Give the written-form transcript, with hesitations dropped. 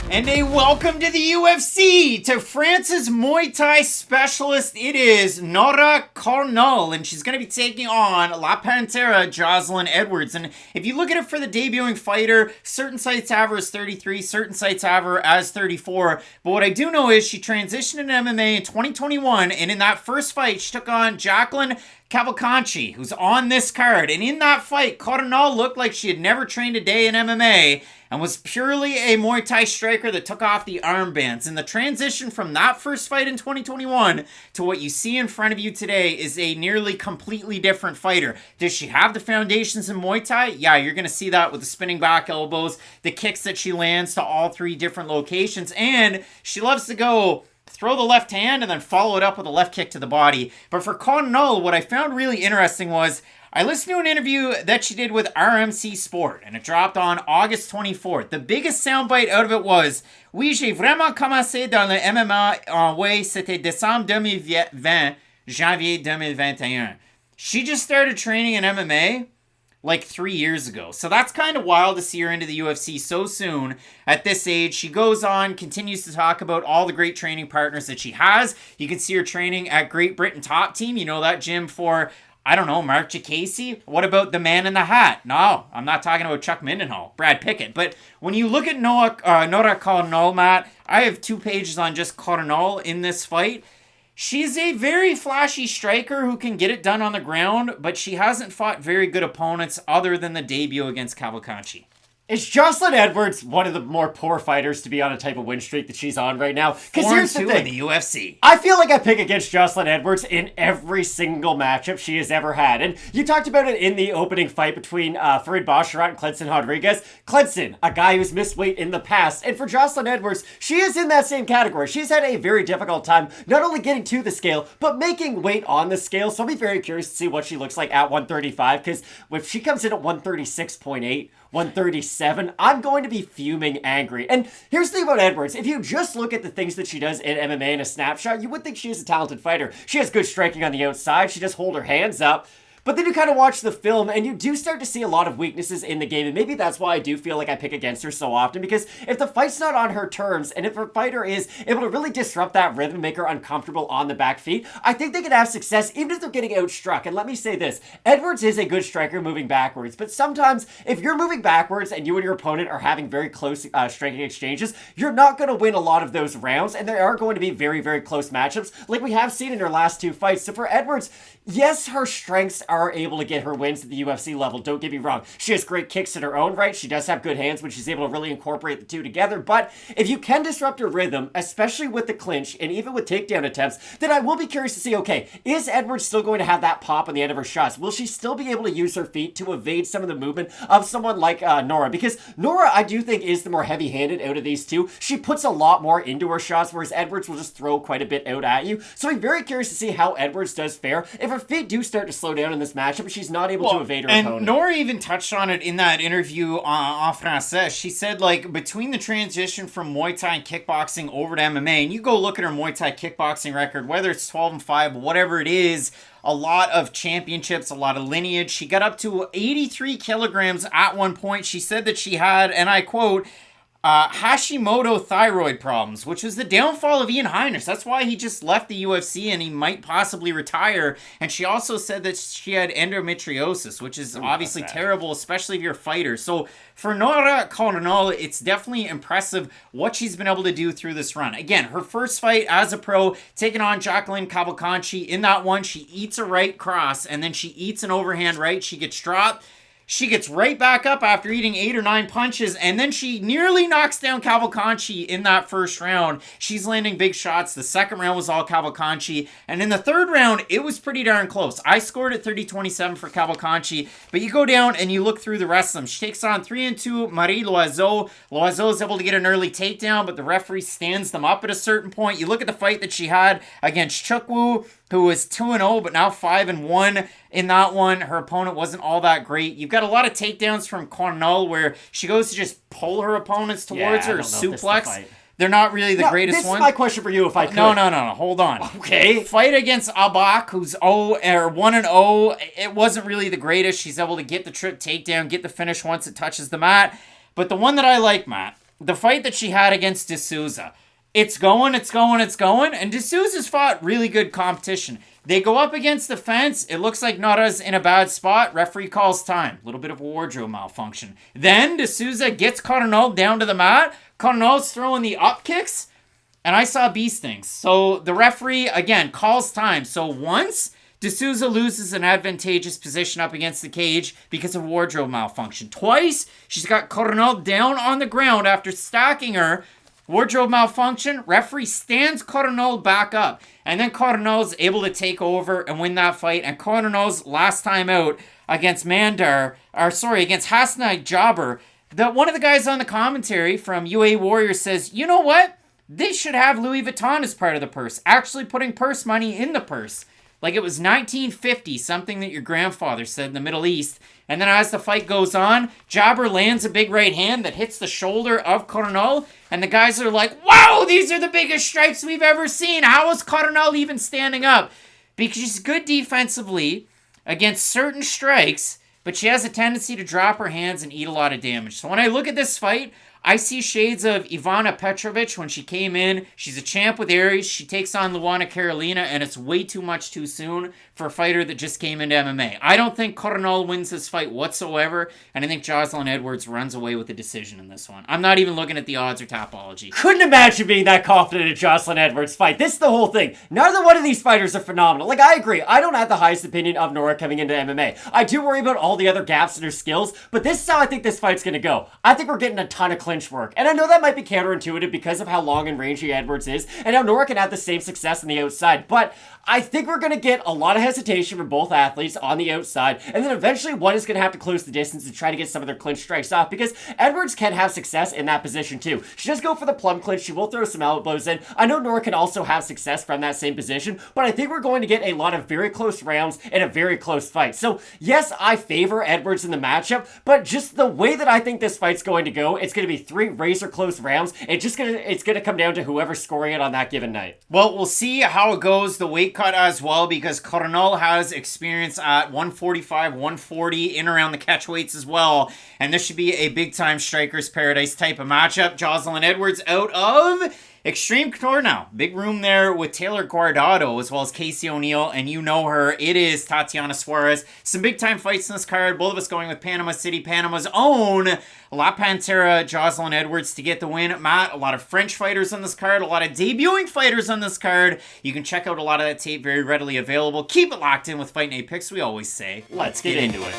And a welcome to the UFC, to France's Muay Thai specialist. It is Nora Cornolle, and she's going to be taking on La Pantera, Joselyne Edwards. And if you look at it for the debuting fighter, certain sites have her as 33, certain sites have her as 34. But what I do know is she transitioned into MMA in 2021, and in that first fight, she took on Jacqueline Cavalcanti, who's on this card. And in that fight, Cornolle looked like she had never trained a day in MMA and was purely a Muay Thai striker that took off the armbands. And the transition from that first fight in 2021 to what you see in front of you today is a nearly completely different fighter. Does she have the foundations in Muay Thai? Yeah, you're going to see that with the spinning back elbows, the kicks that she lands to all three different locations, and she loves to go throw the left hand and then follow it up with a left kick to the body. But for Cornolle, what I found really interesting was I listened to an interview that she did with RMC Sport, and it dropped on August 24th. The biggest soundbite out of it was, "Oui, j'ai vraiment commencé dans le MMA en way, c'était décembre 2020, janvier 2021. She just started training in MMA like 3 years ago. So that's kind of wild to see her into the UFC so soon at this age. She goes on, continues to talk about all the great training partners that she has. You can see her training at Great Britain Top Team. You know that gym for, I don't know, Mark Jacqueline? What about the man in the hat? No, I'm not talking about Chuck Mindenhall, Brad Pickett. But when you look at Nora Cornolle, Matt, I have 2 pages on just Cornolle in this fight. She's a very flashy striker who can get it done on the ground, but she hasn't fought very good opponents other than the debut against Cavalcanti. Is Joselyne Edwards one of the more poor fighters to be on a type of win streak that she's on right now? Because here's the thing. In the UFC. I feel like I pick against Joselyne Edwards in every single matchup she has ever had. And you talked about it in the opening fight between Farid Basharat and Kleydson Rodrigues. Kleydson, a guy who's missed weight in the past. And for Joselyne Edwards, she is in that same category. She's had a very difficult time not only getting to the scale, but making weight on the scale. So I'll be very curious to see what she looks like at 135. Because if she comes in at 136.8, 137, I'm going to be fuming angry. And here's the thing about Edwards. If you just look at the things that she does in MMA in a snapshot, you would think she is a talented fighter. She has good striking on the outside. She just hold her hands up. But then you kind of watch the film and you do start to see a lot of weaknesses in the game. And maybe that's why I do feel like I pick against her so often. Because if the fight's not on her terms and if her fighter is able to really disrupt that rhythm, make her uncomfortable on the back feet, I think they can have success even if they're getting outstruck. And let me say this, Edwards is a good striker moving backwards. But sometimes if you're moving backwards and you and your opponent are having very close striking exchanges, you're not going to win a lot of those rounds. And there are going to be very, very close matchups like we have seen in her last 2 fights. So for Edwards, yes, her strengths are able to get her wins at the UFC level. Don't get me wrong. She has great kicks in her own right. She does have good hands when she's able to really incorporate the two together. But if you can disrupt her rhythm, especially with the clinch and even with takedown attempts, then I will be curious to see, okay, is Edwards still going to have that pop on the end of her shots? Will she still be able to use her feet to evade some of the movement of someone like Nora? Because Nora, I do think, is the more heavy-handed out of these two. She puts a lot more into her shots, whereas Edwards will just throw quite a bit out at you. So I'm very curious to see how Edwards does fare. If her feet do start to slow down in this matchup, but she's not able to evade her opponent. And Nora even touched on it in that interview en français. She said, like, between the transition from Muay Thai and kickboxing over to MMA, and you go look at her Muay Thai kickboxing record, whether it's 12-5, whatever it is, a lot of championships, a lot of lineage. She got up to 83 kilograms at one point. She said that she had, and I quote, Hashimoto thyroid problems, which was the downfall of Ian Heinisch. That's why he just left the UFC and he might possibly retire. And she also said that she had endometriosis, which is obviously terrible, especially if you're a fighter. So for Nora Cornolle, it's definitely impressive what she's been able to do through this run. Again, her first fight as a pro, taking on Jacqueline Cavalcanti. In that one, she eats a right cross and then she eats an overhand right. She gets dropped. She gets right back up after eating 8 or 9 punches, and then she nearly knocks down Cavalcanti in that first round. She's landing big shots. The second round was all Cavalcanti, and in the third round, it was pretty darn close. I scored at 30-27 for Cavalcanti, but you go down and you look through the rest of them. She takes on 3-2 Marie Loiseau. Loiseau is able to get an early takedown, but the referee stands them up at a certain point. You look at the fight that she had against Chukwu, who was 2-0, but now 5-1 in that one. Her opponent wasn't all that great. You've got a lot of takedowns from Cornolle where she goes to just pull her opponents towards her, suplex. They're not really the greatest this one. This is my question for you, if I could. No. Hold on. Okay. Fight against Abak, who's 1-0. It wasn't really the greatest. She's able to get the trip takedown, get the finish once it touches the mat. But the one that I like, Matt, the fight that she had against D'Souza. It's going, and D'Souza's fought really good competition. They go up against the fence. It looks like Nora's in a bad spot. Referee calls time. A little bit of a wardrobe malfunction. Then D'Souza gets Cornolle down to the mat. Cornolle's throwing the up kicks, and I saw bee stings. So the referee, again, calls time. So once D'Souza loses an advantageous position up against the cage because of wardrobe malfunction. Twice, she's got Cornolle down on the ground after stacking her. Wardrobe malfunction, referee stands Cornolle back up. And then Cornolle's able to take over and win that fight. And Cornolle's last time out against against Hasnai Jabber, one of the guys on the commentary from UA Warriors says, you know what? They should have Louis Vuitton as part of the purse. Actually putting purse money in the purse. Like it was 1950, something that your grandfather said in the Middle East. And then as the fight goes on, Jabber lands a big right hand that hits the shoulder of Cornolle. And the guys are like, wow, these are the biggest strikes we've ever seen. How is Cornolle even standing up? Because she's good defensively against certain strikes, but she has a tendency to drop her hands and eat a lot of damage. So when I look at this fight, I see shades of Ivana Petrovic when she came in. She's a champ with Aries. She takes on Luana Carolina, and it's way too much too soon for a fighter that just came into MMA. I don't think Cornolle wins this fight whatsoever, and I think Joselyne Edwards runs away with the decision in this one. I'm not even looking at the odds or Tapology. Couldn't imagine being that confident in Joselyne Edwards' fight. This is the whole thing. Neither one of these fighters are phenomenal. Like, I agree. I don't have the highest opinion of Nora coming into MMA. I do worry about all the other gaps in her skills, but this is how I think this fight's going to go. I think we're getting a ton of clinch work. And I know that might be counterintuitive because of how long and rangy Edwards is, and how Nora can have the same success on the outside, but I think we're going to get a lot of hesitation from both athletes on the outside, and then eventually one is going to have to close the distance and try to get some of their clinch strikes off, because Edwards can have success in that position too. She does go for the plum clinch, she will throw some elbows in. I know Nora can also have success from that same position, but I think we're going to get a lot of very close rounds and a very close fight. So yes, I favor Edwards in the matchup, but just the way that I think this fight's going to go, it's going to be 3 razor close rounds. It's going to come down to whoever's scoring it on that given night. Well, we'll see how it goes the weight cut as well, because Cornolle has experience at 145, 140, in around the catch weights as well. And this should be a big-time Strikers Paradise type of matchup. Joselyne Edwards out of Extreme Couture now. Big room there with Taylor Guardado as well as Casey O'Neill, and you know her. It is Tatiana Suarez. Some big-time fights in this card. Both of us going with Panama City, Panama's own La Pantera, Joselyne Edwards to get the win. Matt, a lot of French fighters on this card, a lot of debuting fighters on this card. You can check out a lot of that tape very readily available. Keep it locked in with Fight Night Picks. We always say, let's get into it.